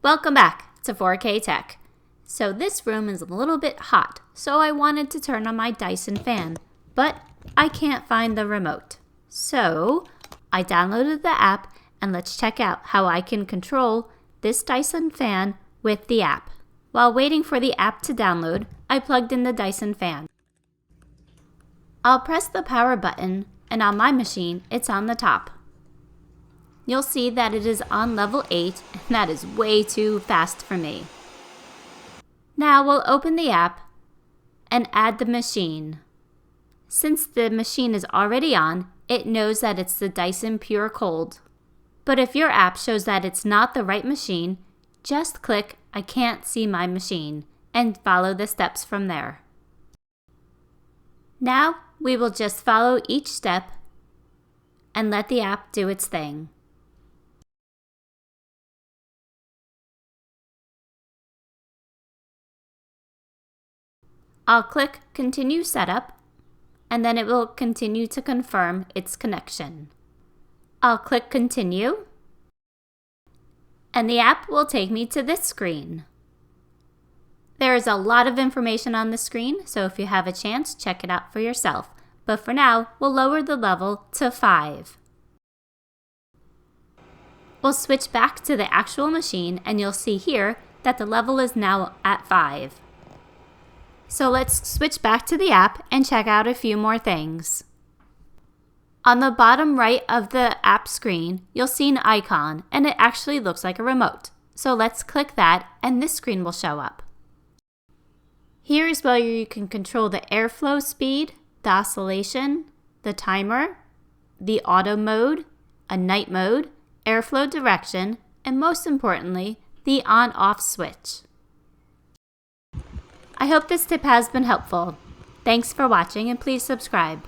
Welcome back to 4K Tech. So this room is a little bit hot, so I wanted to turn on my Dyson fan, but I can't find the remote. So I downloaded the app and let's check out how I can control this Dyson fan with the app. While waiting for the app to download, I plugged in the Dyson fan. I'll press the power button and on my machine, it's on the top. You'll see that it is on level 8 and that is way too fast for me. Now we'll open the app and add the machine. Since the machine is already on, it knows that it's the Dyson Pure Cold. But if your app shows that it's not the right machine, just click I can't see my machine and follow the steps from there. Now we will just follow each step and let the app do its thing. I'll click Continue Setup, and then it will continue to confirm its connection. I'll click Continue, and the app will take me to this screen. There is a lot of information on the screen, so if you have a chance, check it out for yourself. But for now, we'll lower the level to 5. We'll switch back to the actual machine, and you'll see here that the level is now at 5. So let's switch back to the app and check out a few more things. On the bottom right of the app screen, you'll see an icon, and it actually looks like a remote. So let's click that, and this screen will show up. Here is where you can control the airflow speed, the oscillation, the timer, the auto mode, a night mode, airflow direction, and most importantly, the on-off switch. I hope this tip has been helpful. Thanks for watching and please subscribe.